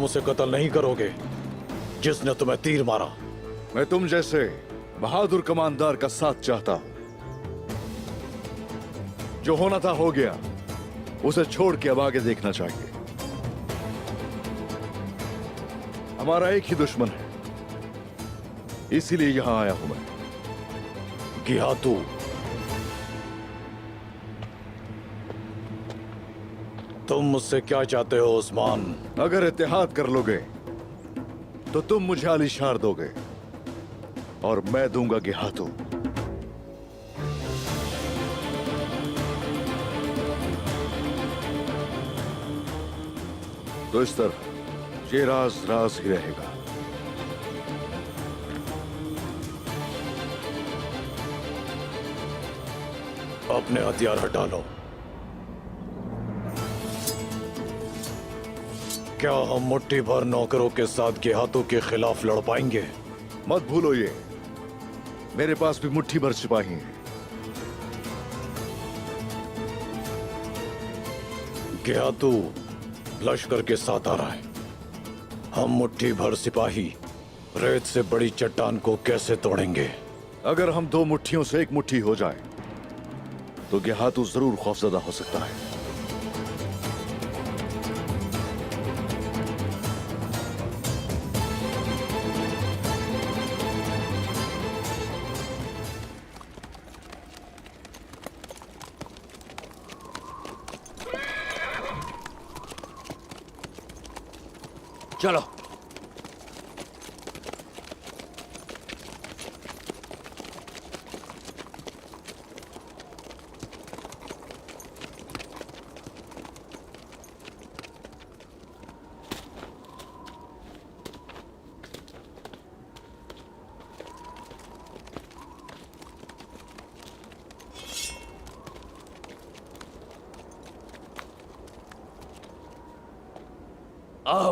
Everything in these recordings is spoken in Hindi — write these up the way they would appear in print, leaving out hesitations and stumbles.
उसे कत्ल नहीं करोगे जिसने तुम्हें तीर मारा। मैं तुम जैसे बहादुर कमांडर का साथ चाहता हूं। जो होना था हो गया, उसे छोड़ के अब आगे देखना चाहिए। हमारा एक ही दुश्मन है, इसीलिए यहां आया हूं मैं। गियातू, तुम मुझसे क्या चाहते हो उस्मान? अगर इत्तेहाद कर लोगे तो तुम मुझे आलिशार दोगे और मैं दूंगा गियातू। तो इस तरह ये राज राज ही रहेगा। अपने हथियार हटा लो। क्या हम मुट्ठी भर नौकरों के साथ गियातू के खिलाफ लड़ पाएंगे? मत भूलो ये, मेरे पास भी मुट्ठी भर सिपाही हैं। गियातू लश्कर के साथ आ रहा है। हम मुट्ठी भर सिपाही रेत से बड़ी चट्टान को कैसे तोड़ेंगे? अगर हम दो मुट्ठियों से एक मुट्ठी हो जाए तो गियातू जरूर खौफजदा हो सकता है। चलो।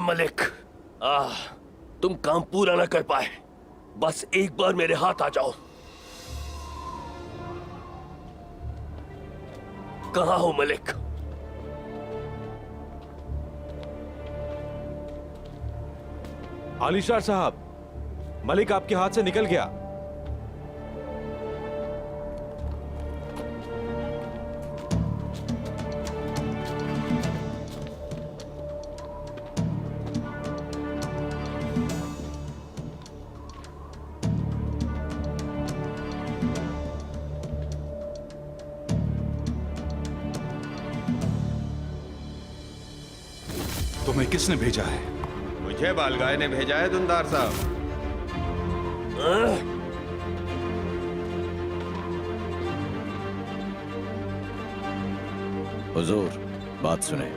मलिक, तुम काम पूरा ना कर पाए, बस एक बार मेरे हाथ आ जाओ। कहां हो मलिक? आलिशार साहब, मलिक आपके हाथ से निकल गया। तुम्हें किसने भेजा है? मुझे बालगाय ने भेजा है दुंदार साहब। हुजूर, बात सुने।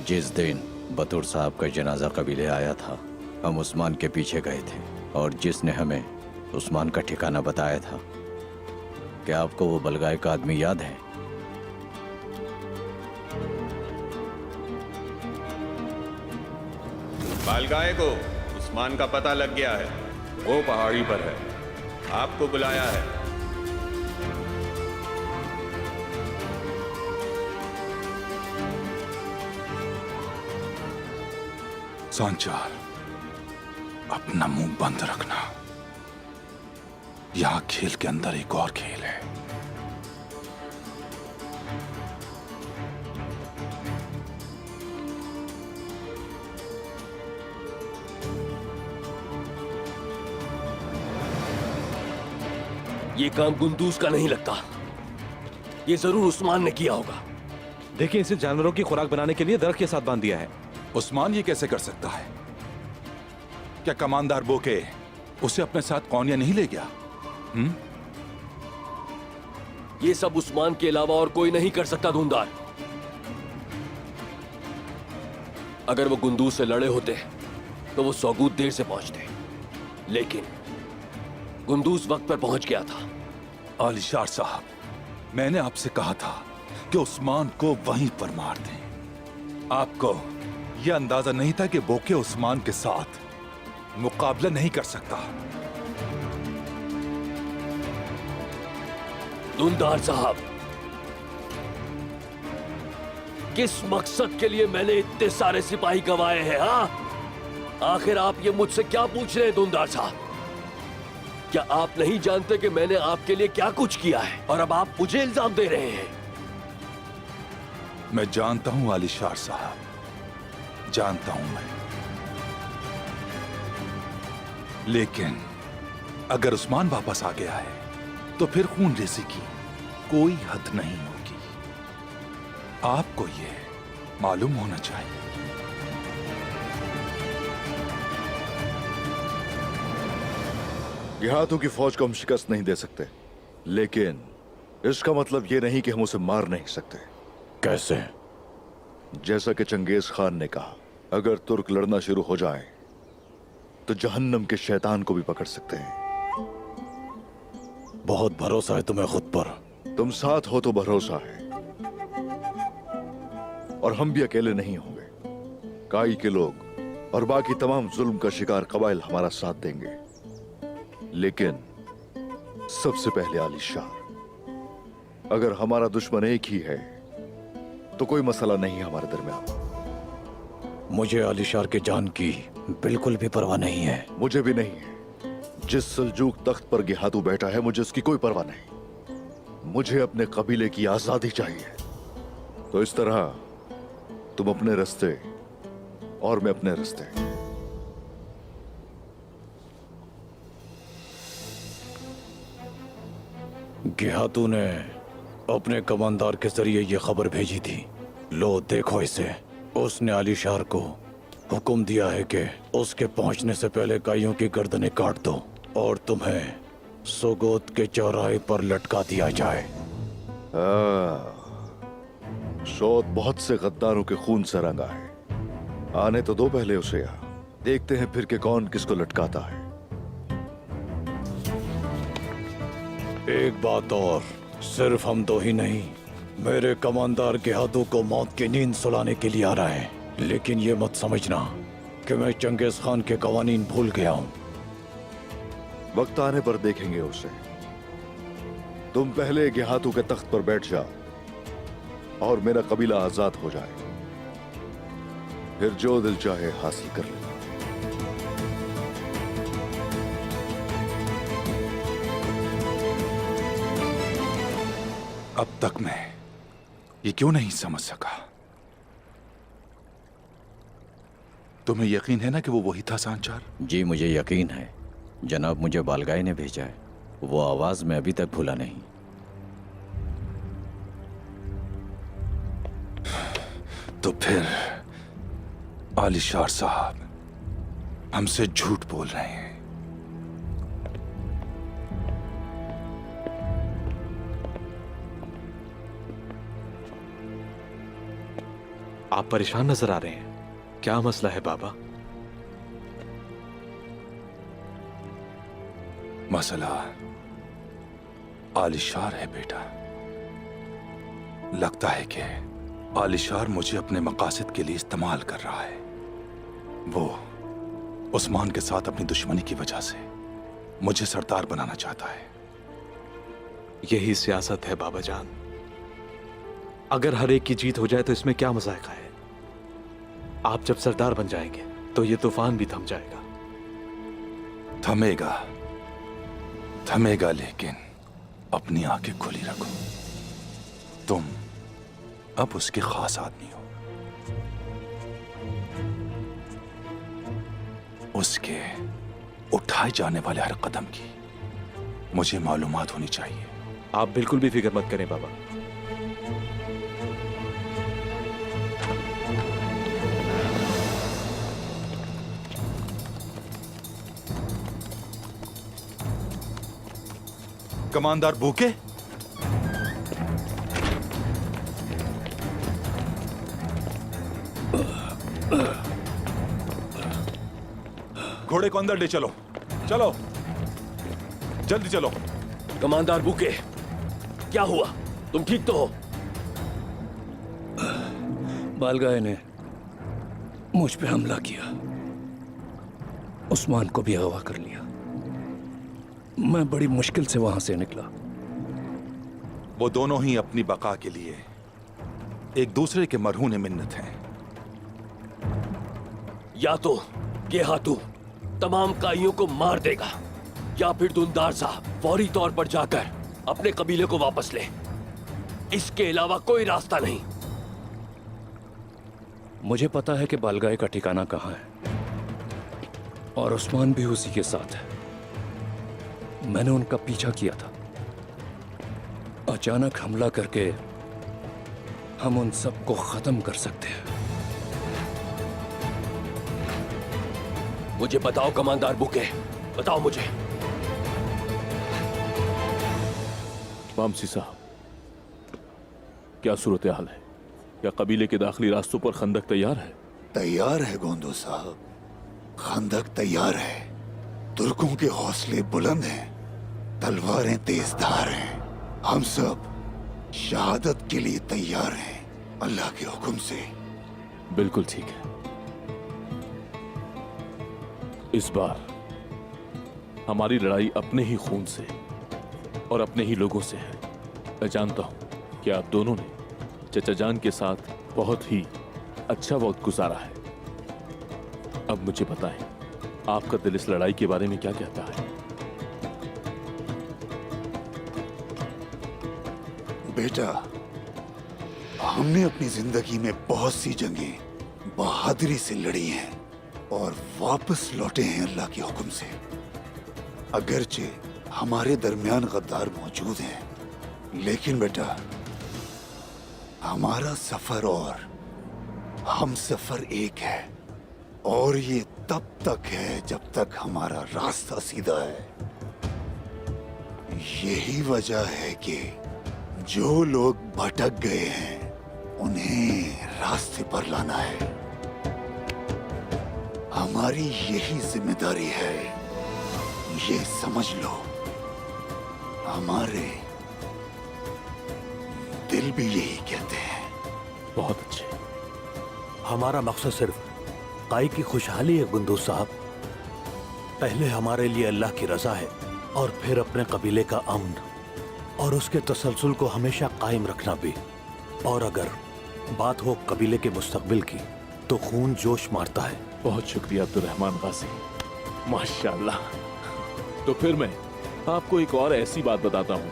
जिस दिन बतूर साहब का जनाजा कबीले आया था, हम उस्मान के पीछे गए थे और जिसने हमें उस्मान का ठिकाना बताया था, क्या आपको वो बलगाय का आदमी याद है? बालगाय को उस्मान का पता लग गया है, वो पहाड़ी पर है, आपको बुलाया है। सांचार, अपना मुंह बंद रखना। यहां खेल के अंदर एक और खेल है। ये काम गुंदूस का नहीं लगता, ये जरूर उस्मान ने किया होगा। देखिए, इसे जानवरों की खुराक बनाने के लिए दरख्त के साथ बांध दिया है। उस्मान ये कैसे कर सकता है? क्या कमांडर बोके उसे अपने साथ कौनिया नहीं ले गया? ये सब उस्मान के अलावा और कोई नहीं कर सकता धुंधार। अगर वो गुंदूस से लड़े होते तो वो सौगूत देर से पहुंचते, लेकिन गुंदूस वक्त पर पहुंच गया था। आलिशार साहब, मैंने आपसे कहा था कि उस्मान को वहीं पर मार दें। आपको यह अंदाजा नहीं था कि बोके उस्मान के साथ मुकाबला नहीं कर सकता। धुंधार साहब, किस मकसद के लिए मैंने इतने सारे सिपाही गंवाए हैं? हाँ, आखिर आप ये मुझसे क्या पूछ रहे हैं धुंधार साहब? क्या आप नहीं जानते कि मैंने आपके लिए क्या कुछ किया है और अब आप मुझे इल्जाम दे रहे हैं? मैं जानता हूं आलिशार साहब, जानता हूं मैं। लेकिन अगर उस्मान वापस आ गया है तो फिर खून रेसी की कोई हद नहीं होगी। आपको ये मालूम होना चाहिए। गिहातों की फौज को हम शिकस्त नहीं दे सकते, लेकिन इसका मतलब यह नहीं कि हम उसे मार नहीं सकते। कैसे? जैसा कि चंगेज खान ने कहा, अगर तुर्क लड़ना शुरू हो जाएं, तो जहन्नम के शैतान को भी पकड़ सकते हैं। बहुत भरोसा है तुम्हें खुद पर। तुम साथ हो तो भरोसा है, और हम भी अकेले नहीं होंगे। काई के लोग और बाकी तमाम जुल्म का शिकार कबाइल हमारा साथ देंगे, लेकिन सबसे पहले आलिशार। अगर हमारा दुश्मन एक ही है तो कोई मसला नहीं हमारे दरमियान। मुझे आलिशार की जान की बिल्कुल भी परवाह नहीं है। मुझे भी नहीं है। जिस सल्जूक तख्त पर गिहातू बैठा है, मुझे उसकी कोई परवाह नहीं। मुझे अपने कबीले की आजादी चाहिए। तो इस तरह तुम अपने रास्ते और मैं अपने रास्ते। गिहातू ने अपने कमांडर के जरिए ये खबर भेजी थी। लो देखो इसे। उसने आलिशार को हुक्म दिया है कि उसके पहुंचने से पहले काइयों की गर्दनें काट दो और तुम्हें सोगोत के चौराहे पर लटका दिया जाए। शोध बहुत से गद्दारों के खून से रंगा है। आने तो दो पहले उसे यहाँ। देखते हैं फिर के कौन किसको लटकाता है। एक बात और, सिर्फ हम दो ही नहीं, मेरे कमांडर गिहातू को मौत की नींद सुलाने के लिए आ रहा है। लेकिन ये मत समझना कि मैं चंगेज खान के कवानीन भूल गया हूं। वक्त आने पर देखेंगे उसे। तुम पहले गिहातू के तख्त पर बैठ जाओ और मेरा कबीला आजाद हो जाए, फिर जो दिल चाहे हासिल कर लेना। अब तक मैं ये क्यों नहीं समझ सका? तुम्हें यकीन है ना कि वो वही था सांचार? जी मुझे यकीन है। जनाब, मुझे बालगाई ने भेजा है। वो आवाज मैं अभी तक भूला नहीं। तो फिर आलिशार साहब हमसे झूठ बोल रहे हैं। आप परेशान नजर आ रहे हैं। क्या मसला है बाबा? मसला आलिशार है बेटा। लगता है कि आलिशार मुझे अपने मकासद के लिए इस्तेमाल कर रहा है। वो उस्मान के साथ अपनी दुश्मनी की वजह से मुझे सरदार बनाना चाहता है। यही सियासत है बाबा जान। अगर हर एक की जीत हो जाए तो इसमें क्या मजाक है? आप जब सरदार बन जाएंगे तो ये तूफान भी थम जाएगा। थमेगा, थमेगा, लेकिन अपनी आंखें खुली रखो। तुम अब उसके खास आदमी हो। उसके उठाए जाने वाले हर कदम की मुझे मालूमात होनी चाहिए। आप बिल्कुल भी फिक्र मत करें बाबा। कमांडर भूखे? घोड़े को अंदर ले चलो। चलो, जल्दी चलो। कमांडर बुके, क्या हुआ? तुम ठीक तो हो? बालगाय ने मुझ पे हमला किया, उस्मान को भी अगवा कर लिया। मैं बड़ी मुश्किल से वहां से निकला। वो दोनों ही अपनी बका के लिए एक दूसरे के मरहून मिन्नत हैं। या तो ये हाथू तमाम काइयों को मार देगा या फिर दुंदार साहब फौरी तौर पर जाकर अपने कबीले को वापस ले। इसके अलावा कोई रास्ता नहीं। मुझे पता है कि बालगाय का ठिकाना कहाँ है और उस्मान भी उसी के साथ है। मैंने उनका पीछा किया था। अचानक हमला करके हम उन सबको खत्म कर सकते हैं। मुझे बताओ कमांडर बुके, बताओ मुझे। वामसी साहब, क्या सूरत हाल है? क्या कबीले के दाखिली रास्तों पर खंदक तैयार है? तैयार है गोंदू साहब, खंदक तैयार है। तुर्कों के हौसले बुलंद हैं, तलवारें तेजधार हैं। हम सब शहादत के लिए तैयार हैं, अल्लाह के हुक्म से। बिल्कुल ठीक है। इस बार हमारी लड़ाई अपने ही खून से और अपने ही लोगों से है। मैं जानता हूं कि आप दोनों ने चचा जान के साथ बहुत ही अच्छा वक्त गुजारा है। अब मुझे बताएं, आपका दिल इस लड़ाई के बारे में क्या कहता है? बेटा, हमने अपनी जिंदगी में बहुत सी जंगें बहादुरी से लड़ी हैं और वापस लौटे हैं अल्लाह के हुक्म से। अगरचे हमारे दरमियान गद्दार मौजूद हैं, लेकिन बेटा हमारा सफर और हम सफर एक है, और ये तब तक है जब तक हमारा रास्ता सीधा है। यही वजह है कि जो लोग भटक गए हैं उन्हें रास्ते पर लाना है। हमारी यही जिम्मेदारी है, ये समझ लो। हमारे दिल भी यही कहते हैं। बहुत अच्छे। हमारा मकसद सिर्फ काई की खुशहाली है गुंदू साहब। पहले हमारे लिए अल्लाह की रजा है और फिर अपने कबीले का अमन और उसके तसलसल को हमेशा कायम रखना भी। और अगर बात हो कबीले के मुस्तकबिल की तो खून जोश मारता है। बहुत शुक्रिया अब्दुर्रहमान गाजी, माशाल्लाह। तो फिर मैं आपको एक और ऐसी बात बताता हूँ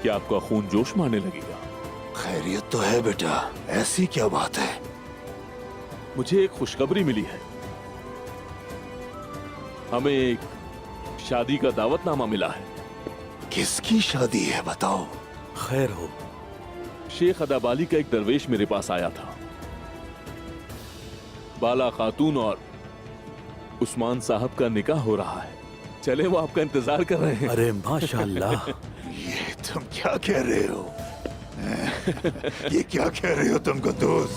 कि आपका खून जोश मारने लगेगा। खैरियत तो है बेटा, ऐसी क्या बात है? मुझे एक खुशखबरी मिली है। हमें एक शादी का दावतनामा मिला है। किसकी शादी है बताओ? खैर हो। शेख अदाबाली का एक दरवेश मेरे पास आया था। बाला खातून और उस्मान साहब का निकाह हो रहा है। चले, वो आपका इंतजार कर रहे हैं। अरे माशाल्लाह। ये तुम क्या कह रहे हो? ये क्या कह रहे हो तुम कुद्दूस?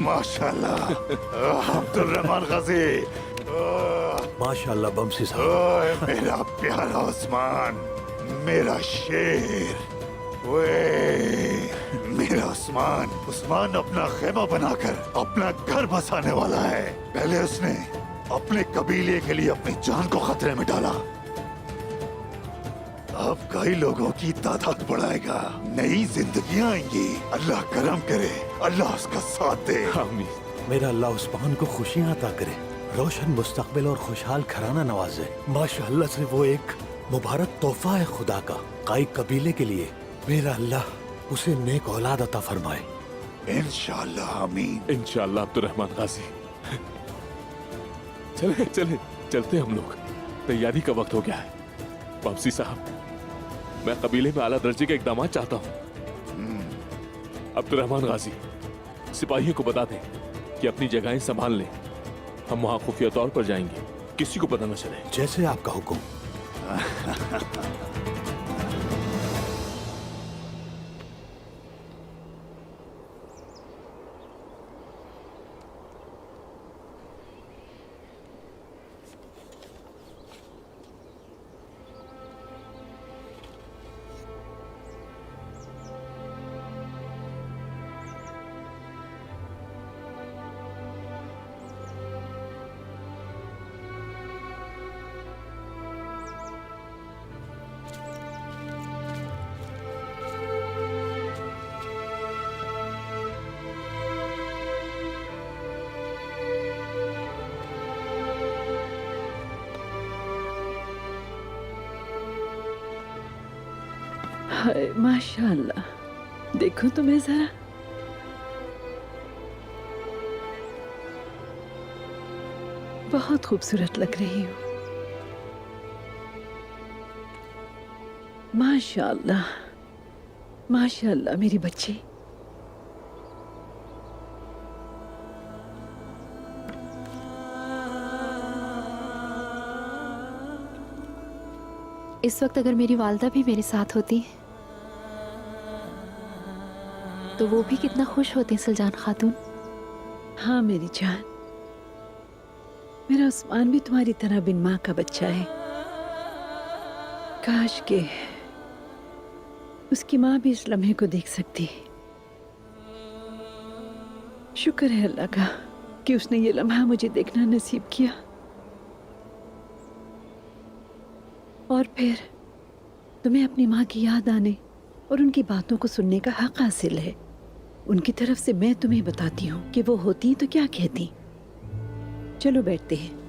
माशाल्लाह। अब्दुर्रहमान गाजी। माशाल्लाह बमसी साहब। ओए मेरा प्यारा उस्मान, मेरा शेर। ओए मेरा उस्मान। उस्मान अपना खेमा बनाकर अपना घर बसाने वाला है। पहले उसने अपने कबीले के लिए अपनी जान को खतरे में डाला। अब कई लोगों की तादाद बढ़ाएगा, नई जिंदगियां आएंगी। अल्लाह करम करे, अल्लाह उसका साथ दे। आमीन। मेरा अल्लाह उस्मान को खुशियां अता करे, रोशन मुस्तकबिल और खुशहाल घराना नवाजे। माशाअल्लाह से वो एक मुबारक तोहफा है खुदा का काई कबीले के लिए। मेरा अल्लाह उसे नेक औलाद अता फरमाए। इंशाअल्लाह, आमीन। इंशाअल्लाह अब्दुर्रहमान गाजी। चले चले चलते हम लोग, तैयारी का वक्त हो गया है। वापसी साहब, मैं कबीले में आला दर्जे का एक दामाद चाहता हूँ। अब्दुर्रहमान गाजी, सिपाहियों को बता दें कि अपनी जगहें संभाल लें। हम वहां खुफिया तौर पर जाएंगे, किसी को पता न चले। जैसे आपका हुक्म। हाय माशाअल्लाह, देखो तुम्हें जरा। बहुत खूबसूरत लग रही हो। माशाअल्लाह माशाअल्लाह मेरी बच्ची। इस वक्त अगर मेरी वालदा भी मेरे साथ होती तो वो भी कितना खुश होते सुल्तान खातून। हाँ मेरी जान, मेरा उस्मान भी तुम्हारी तरह बिन माँ का बच्चा है। काश के उसकी माँ भी इस लम्हे को देख सकती। शुक्र है अल्लाह का कि उसने ये लम्हा मुझे देखना नसीब किया। और फिर तुम्हें अपनी माँ की याद आने और उनकी बातों को सुनने का हक हासिल है। उनकी तरफ से मैं तुम्हें बताती हूँ कि वो होती तो क्या कहती। चलो बैठते हैं।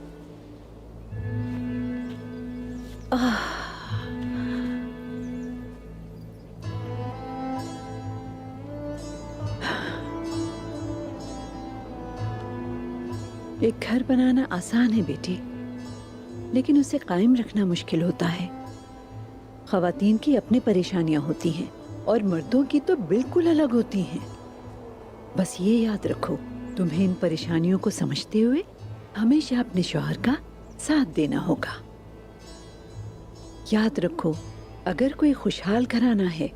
एक घर बनाना आसान है बेटी, लेकिन उसे कायम रखना मुश्किल होता है। ख़वातीन की अपनी परेशानियां होती हैं और मर्दों की तो बिल्कुल अलग होती हैं। बस ये याद रखो, तुम्हें इन परेशानियों को समझते हुए हमेशा अपने शौहर का साथ देना होगा। याद रखो, अगर कोई खुशहाल घराना है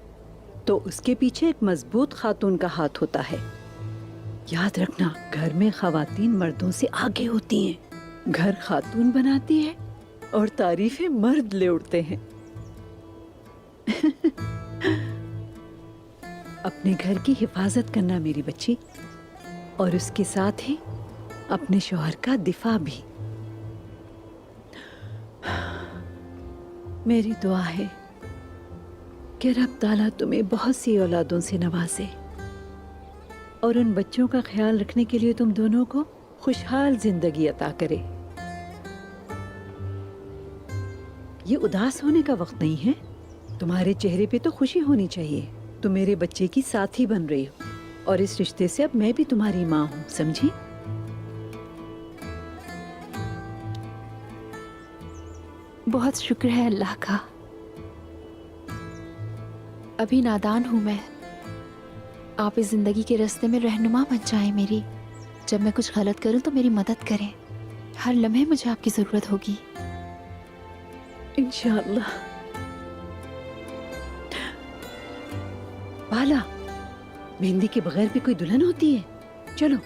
तो उसके पीछे एक मजबूत खातून का हाथ होता है। याद रखना, घर में ख़वातीन मर्दों से आगे होती हैं। घर खातून बनाती है और तारीफें मर्द ले उड़ते हैं। अपने घर की हिफाजत करना मेरी बच्ची, और उसके साथ ही अपने शौहर का दिफा भी। मेरी दुआ है कि रब ताला तुम्हें बहुत सी औलादों से नवाजे और उन बच्चों का ख्याल रखने के लिए तुम दोनों को खुशहाल जिंदगी अता करे। ये उदास होने का वक्त नहीं है। तुम्हारे चेहरे पे तो खुशी होनी चाहिए। तुम मेरे बच्चे की साथी बन रही हो और इस रिश्ते से अब मैं भी तुम्हारी माँ हूँ, समझी? बहुत शुक्र है अल्लाह का। अभी नादान हूँ मैं। आप इस जिंदगी के रास्ते में रहनुमा बन जाएं मेरी। जब मैं कुछ गलत करूँ तो मेरी मदद करें। हर लम्हे मुझे आपकी जरूरत होगी। इंशाअल्लाह। बाला, मेहंदी के बगैर भी कोई दुल्हन होती है? चलो।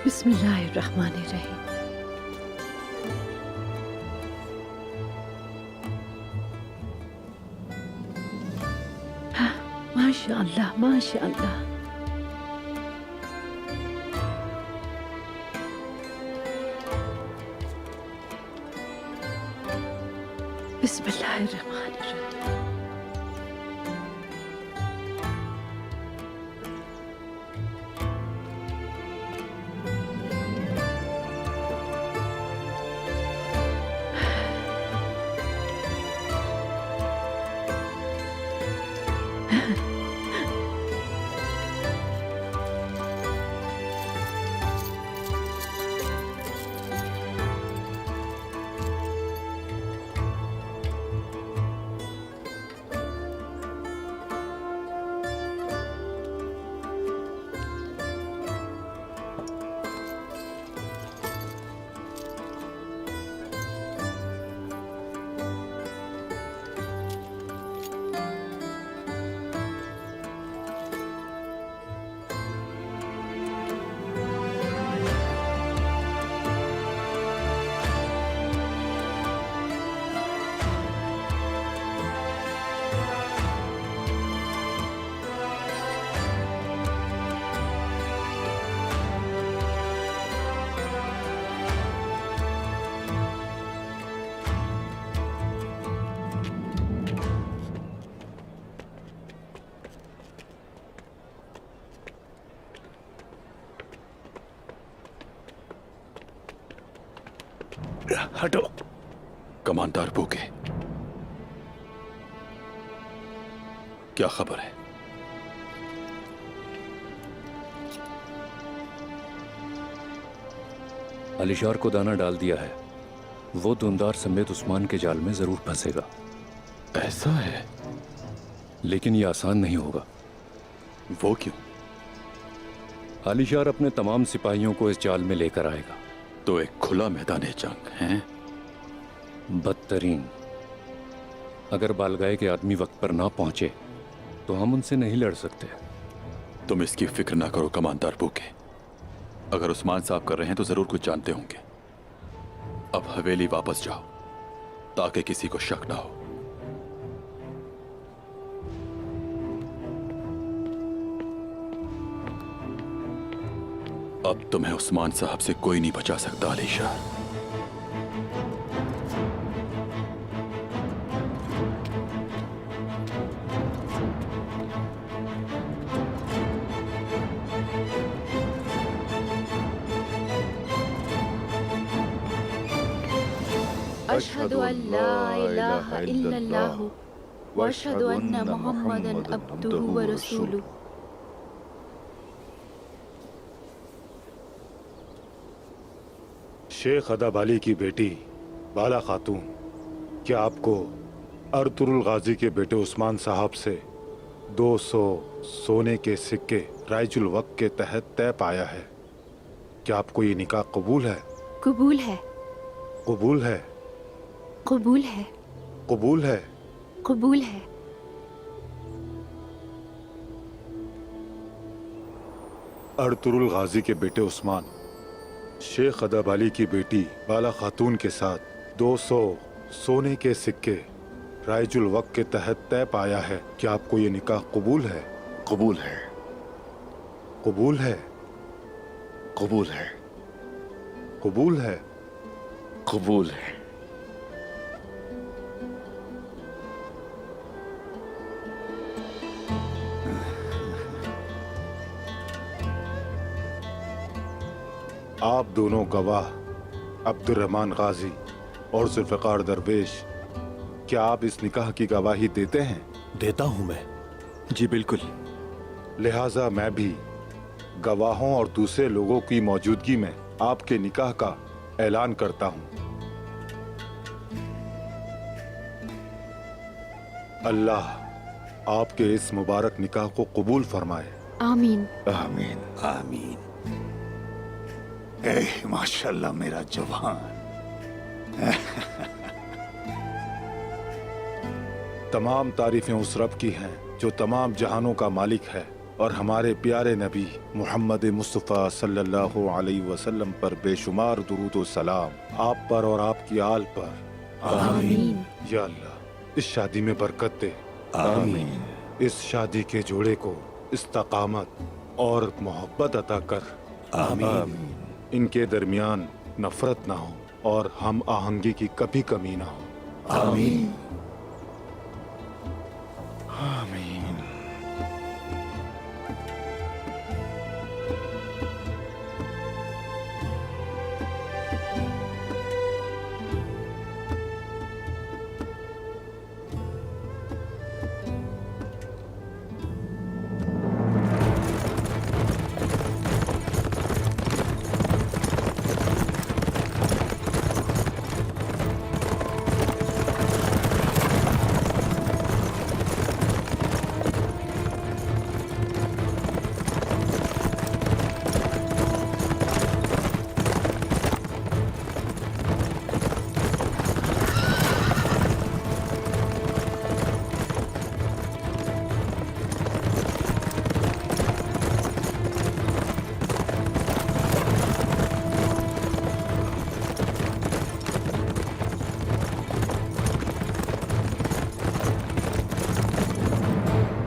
बिस्मिल्लाहिर्रहमानिर्रहीम। माशाअल्लाह माशाअल्लाह। बिस्मिल्लाहिर्रहमानिर्रहीम। हटो। कमांडर बोके, क्या खबर है? अलीशार को दाना डाल दिया है। वो दुंदार समेत उस्मान के जाल में जरूर फंसेगा। ऐसा है? लेकिन ये आसान नहीं होगा। वो क्यों? अलीशार अपने तमाम सिपाहियों को इस जाल में लेकर आएगा। तो एक खुला मैदान जंग है। बदतरीन। अगर बालगाय के आदमी वक्त पर ना पहुंचे तो हम उनसे नहीं लड़ सकते। तुम इसकी फिक्र ना करो कमांडर बूके। अगर उस्मान साहब कर रहे हैं तो जरूर कुछ जानते होंगे। अब हवेली वापस जाओ ताकि किसी को शक ना हो। अब तुम्हें उस्मान साहब से कोई नहीं बचा सकता अलीशार। अशहदु अल्ला इलाहा इल्लल्लाह व अशहदु अन्ना मुहम्मदन अब्दुहु व रसूलुहु। शेख अदब अली की बेटी बाला खातून, क्या आपको अर्तुरुल गाजी के बेटे उस्मान साहब से 200 सोने के सिक्के राइजुल वक्त के तहत तय पाया है? क्या आपको ये निकाह कबूल है? कबूल है। कबूल है? कबूल है। कबूल है? कबूल है। अर्तुरुल गाजी के बेटे उस्मान शेख अदब अली की बेटी बाला खातून के साथ 200 सोने के सिक्के राइजुल वक्त के तहत तय पाया है। क्या आपको ये निकाह कबूल है? कबूल है। कबूल है? कबूल है। कबूल है? कबूल है। आप दोनों गवाह अब्दुर्रहमान गाजी और जुल्फ़िकार दरवेश, क्या आप इस निकाह की गवाही देते हैं? देता हूं मैं। जी बिल्कुल। लिहाजा मैं भी गवाहों और दूसरे लोगों की मौजूदगी में आपके निकाह का ऐलान करता हूं। अल्लाह आपके इस मुबारक निकाह को कबूल फरमाए। आमीन। आमीन। आमीन। माशाल्लाह मेरा जवान। तमाम तारीफें उस रब की हैं जो तमाम जहानों का मालिक है और हमारे प्यारे नबी मोहम्मद मुस्तफ़ा सल्लल्लाहु अलैहि वसल्लम पर बेशुमार दुरूद व सलाम आप पर और आपकी आल पर। आमीन। या अल्लाह इस शादी में बरकत दे। आमीन। इस शादी के जोड़े को इस्तकामत और मोहब्बत अता कर। आमीन। इनके दरमियान नफरत ना हो और हम आहंगी की कभी कमी ना हो। आमीन। आमीन।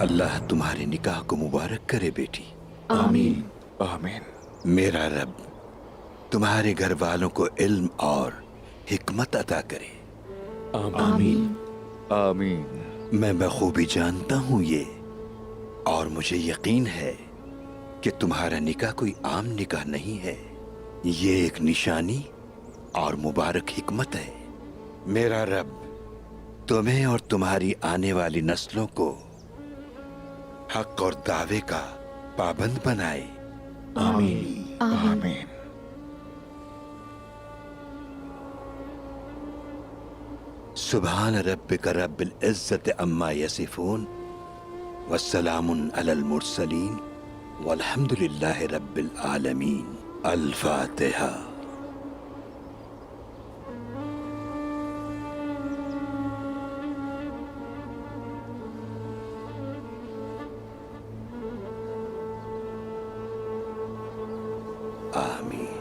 अल्लाह तुम्हारे निकाह को मुबारक करे बेटी। आमीन। आमीन। मेरा रब तुम्हारे घर वालों को इल्म और हिकमत अता करे। आमीन। आमीन। मैं बखूबी जानता हूँ ये, और मुझे यकीन है कि तुम्हारा निकाह कोई आम निकाह नहीं है। ये एक निशानी और मुबारक हिकमत है। मेरा रब तुम्हें और तुम्हारी आने वाली नस्लों को हक और दावे का पाबंद बनाए। आमीन। आमीन। सुभान रब्बिक रब्बिल इज्जति अम्मा यसिफून वस्सलामुन अलल मुरसलीन वल्हम्दुलिल्लाहि रब्बिल आलमीन। अल फातिहा। आमीन।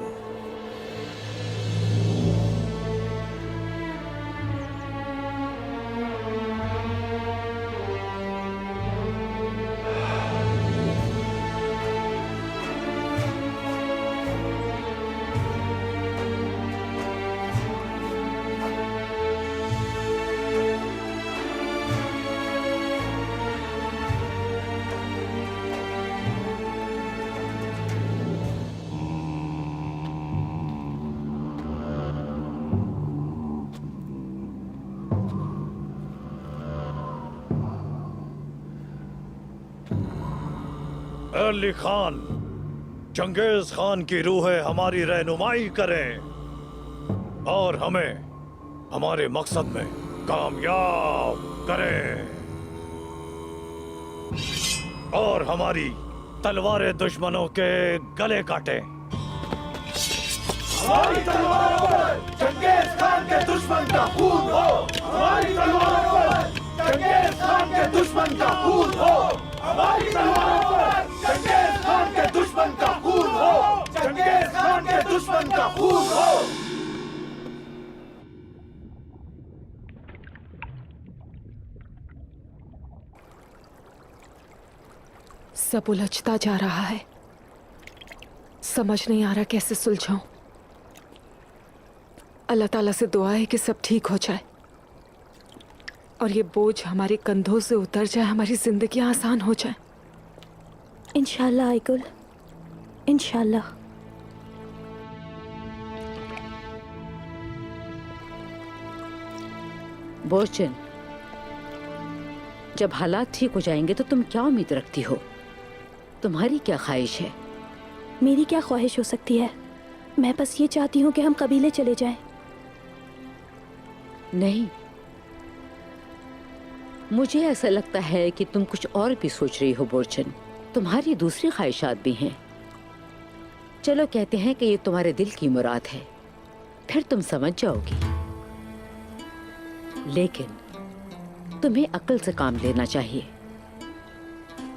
अली खान, चंगेज खान की रूह हमारी रहनुमाई करें और हमें हमारे मकसद में कामयाब करें और हमारी तलवारें दुश्मनों के गले काटें। हमारी तलवारों पर चंगेज खान के दुश्मन का खून हो। हमारी तलवारों पर चंगेज खान के दुश्मन का खून हो। हमारी तलवारों पर चंगेज खान के दुश्मन का खून हो। चंगेज खान के दुश्मन का खून हो। सब उलझता जा रहा है, समझ नहीं आ रहा कैसे सुलझाऊं। अल्लाह ताला से दुआ है कि सब ठीक हो जाए और ये बोझ हमारे कंधों से उतर जाए, हमारी जिंदगी आसान हो जाए। इंशाल्लाह आइकुल, इंशाल्लाह। बोझचन, जब हालात ठीक हो जाएंगे तो तुम क्या उम्मीद रखती हो? तुम्हारी क्या ख्वाहिश है? मेरी क्या ख्वाहिश हो सकती है? मैं बस ये चाहती हूँ कि हम कबीले चले जाएं। नहीं, मुझे ऐसा लगता है कि तुम कुछ और भी सोच रही हो बोझचन। तुम्हारी दूसरी ख्वाहिशात भी हैं। चलो कहते हैं कि ये तुम्हारे दिल की मुराद है, फिर तुम समझ जाओगी। लेकिन तुम्हें अक्ल से काम लेना चाहिए।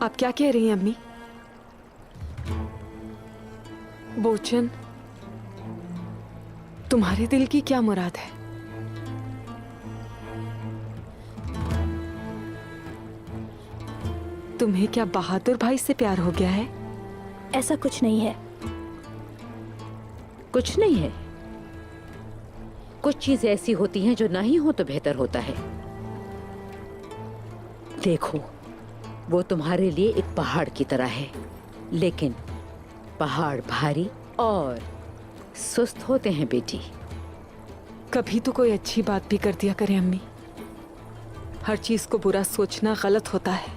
आप क्या कह रही हैं अम्मी? बोझचन, तुम्हारे दिल की क्या मुराद है? तुम्हें क्या बहादुर भाई से प्यार हो गया है? ऐसा कुछ नहीं है। कुछ नहीं है? कुछ चीजें ऐसी होती हैं जो ना ही हो तो बेहतर होता है। देखो, वो तुम्हारे लिए एक पहाड़ की तरह है, लेकिन पहाड़ भारी और सुस्त होते हैं बेटी। कभी तो कोई अच्छी बात भी कर दिया करें अम्मी। हर चीज को बुरा सोचना गलत होता है।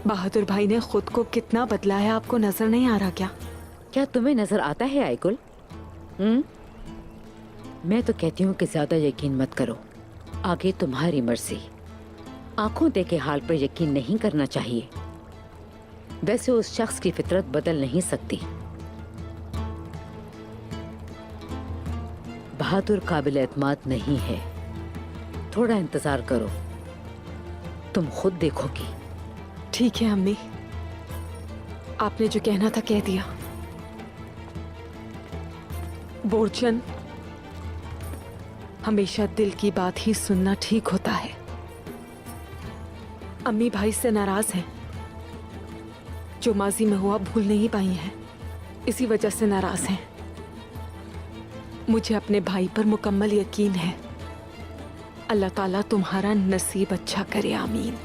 बहादुर भाई ने खुद को कितना बदला है, आपको नजर नहीं आ रहा क्या? क्या तुम्हें नजर आता है आइकुल? मैं तो कहती हूँ कि ज्यादा यकीन मत करो। आगे तुम्हारी मर्जी। आंखों देखे हाल पर यकीन नहीं करना चाहिए। वैसे उस शख्स की फितरत बदल नहीं सकती। बहादुर काबिल एतमाद नहीं है। थोड़ा इंतजार करो, तुम खुद देखोगी। ठीक है अम्मी, आपने जो कहना था कह दिया। बोझचन, हमेशा दिल की बात ही सुनना ठीक होता है। अम्मी भाई से नाराज हैं। जो माजी में हुआ भूल नहीं पाई हैं, इसी वजह से नाराज हैं। मुझे अपने भाई पर मुकम्मल यकीन है। अल्लाह ताला तुम्हारा नसीब अच्छा करे, आमीन।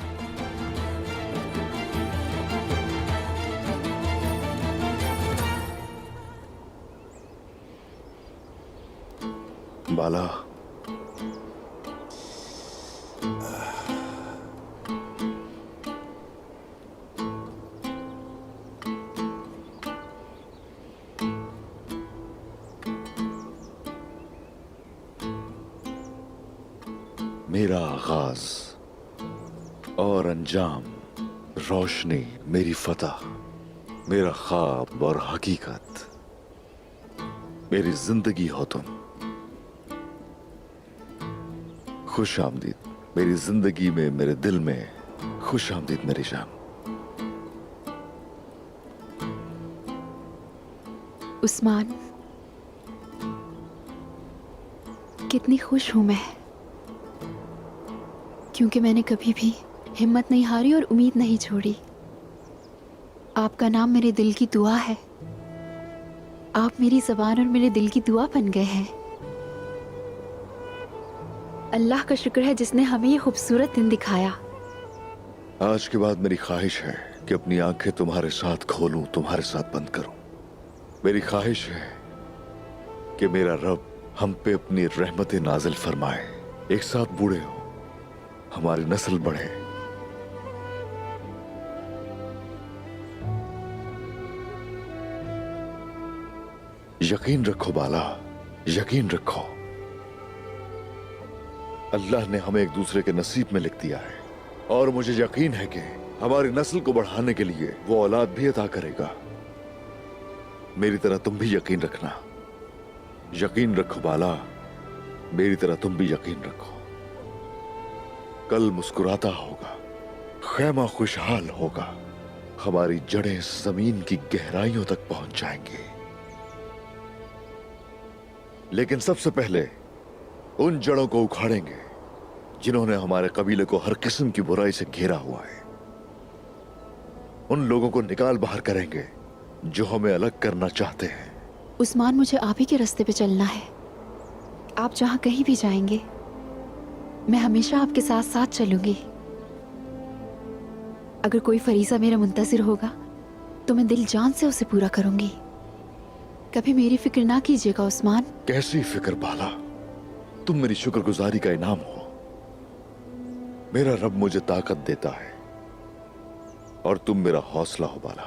बाला, मेरा आगाज और अंजाम, रोशनी, मेरी फतह, मेरा ख्वाब और हकीकत, मेरी जिंदगी हो तुम। खुश आमदीद मेरी जिंदगी में, मेरे दिल में, खुश आमदीद मेरी जान। उस्मान, कितनी खुश हूं मैं, क्योंकि मैंने कभी भी हिम्मत नहीं हारी और उम्मीद नहीं छोड़ी। आपका नाम मेरे दिल की दुआ है। आप मेरी ज़बान और मेरे दिल की दुआ बन गए हैं। अल्लाह का शुक्र है जिसने हमें ये खूबसूरत दिन दिखाया। आज के बाद मेरी ख्वाहिश है कि अपनी आंखें तुम्हारे साथ खोलूं, तुम्हारे साथ बंद करूं। मेरी ख्वाहिश है कि मेरा रब हम पे अपनी रहमतें नाजिल फरमाए, एक साथ बूढ़े हो, हमारी नस्ल बढ़े। यकीन रखो बाला, यकीन रखो, अल्लाह ने हमें एक दूसरे के नसीब में लिख दिया है और मुझे यकीन है कि हमारी नस्ल को बढ़ाने के लिए वो औलाद भी अता करेगा। मेरी तरह तुम भी यकीन रखना। यकीन रखो बाला, मेरी तरह तुम भी यकीन रखो। कल मुस्कुराता होगा, खैमा खुशहाल होगा, हमारी जड़ें जमीन की गहराइयों तक पहुंच जाएंगी। लेकिन सबसे पहले उन जड़ों को उखाड़ेंगे जिन्होंने हमारे कबीले को हर किस्म की बुराई से घेरा हुआ है। उन लोगों को निकाल बाहर करेंगे जो हमें अलग करना चाहते हैं। उस्मान, मुझे आप ही के रास्ते पे चलना है। आप जहाँ कहीं भी जाएंगे, मैं हमेशा आपके साथ साथ चलूंगी। अगर कोई फरीज़ा मेरा मुंतज़िर होगा तो मैं दिल जान से उसे पूरा करूंगी। कभी मेरी फिक्र ना कीजिएगा उस्मान। कैसी फिक्र बाला, तुम मेरी शुक्रगुजारी का इनाम हो। मेरा रब मुझे ताकत देता है और तुम मेरा हौसला हो बाला।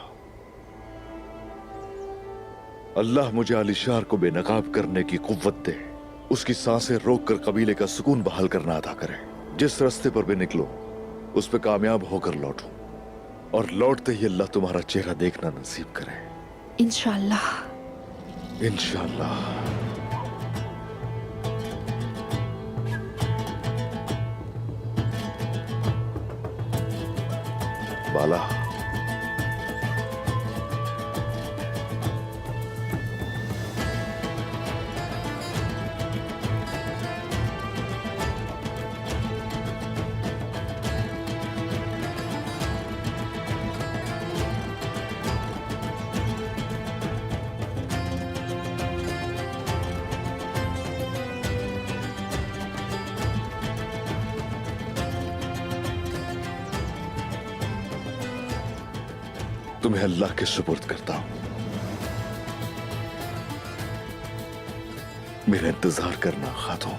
अल्लाह मुझे आलिशार को बेनकाब करने की कुव्वत दे, उसकी सांसें रोककर कबीले का सुकून बहाल करना अदा करे। जिस रास्ते पर भी निकलो उस पर कामयाब होकर लौटो और लौटते ही अल्लाह तुम्हारा चेहरा देखना नसीब करे। इंशाअल्लाह। इंशाअल्लाह। बाला, तुम्हें अल्लाह के सुपुर्द करता हूं। मेरा इंतजार करना खातून।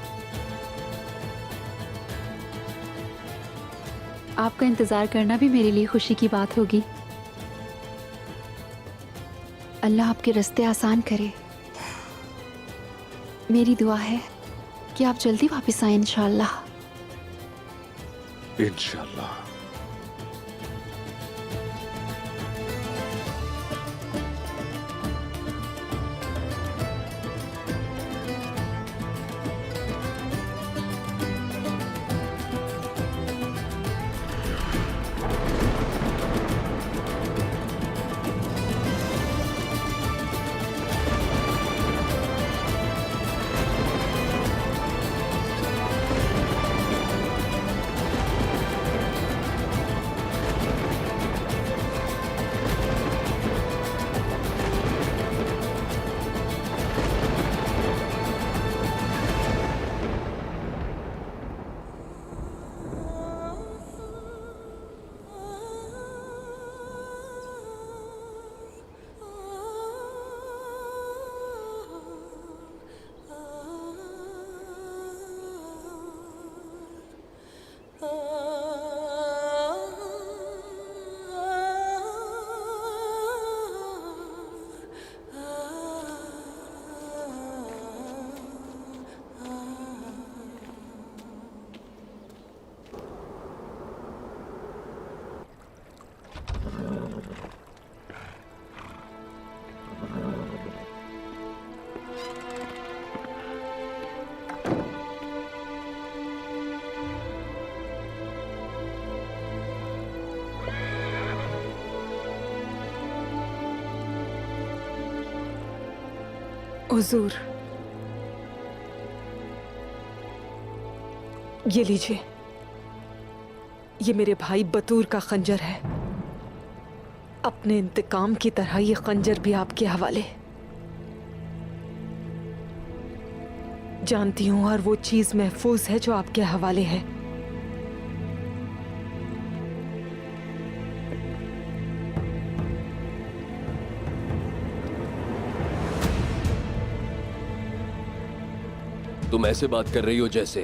आपका इंतजार करना भी मेरे लिए खुशी की बात होगी। अल्लाह आपके रास्ते आसान करे। मेरी दुआ है कि आप जल्दी वापस आए इंशाअल्लाह। इंशाअल्लाह। हुजूर, ये लीजिए, ये मेरे भाई बतूर का खंजर है। अपने इंतकाम की तरह ये खंजर भी आपके हवाले। जानती हूं और वो चीज महफूज है जो आपके हवाले है। तुम ऐसे बात कर रही हो जैसे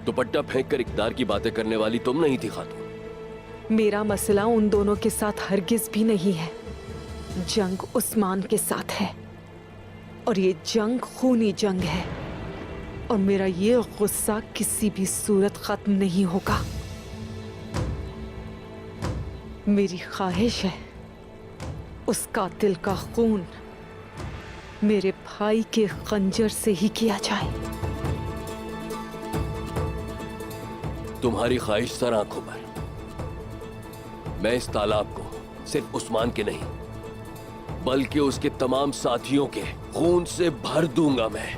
दुपट्टा फेंक कर इकदार की बातें करने वाली तुम नहीं थी खातून। मेरा मसला उन दोनों के साथ हरगिज भी नहीं है, जंग उस्मान के साथ है, और ये जंग खूनी जंग है, और मेरा ये गुस्सा किसी भी सूरत खत्म नहीं होगा। मेरी ख्वाहिश है उस कातिल का खून मेरे भाई के खंजर से ही किया जाए। तुम्हारी ख्वाहिश सर आंखों पर। मैं इस तालाब को सिर्फ उस्मान के नहीं बल्कि उसके तमाम साथियों के खून से भर दूंगा मैं।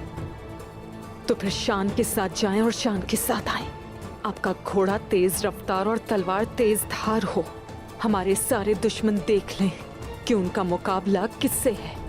तो फिर शान के साथ जाएं और शान के साथ आएं। आपका घोड़ा तेज रफ्तार और तलवार तेज धार हो। हमारे सारे दुश्मन देख लें कि उनका मुकाबला किससे है।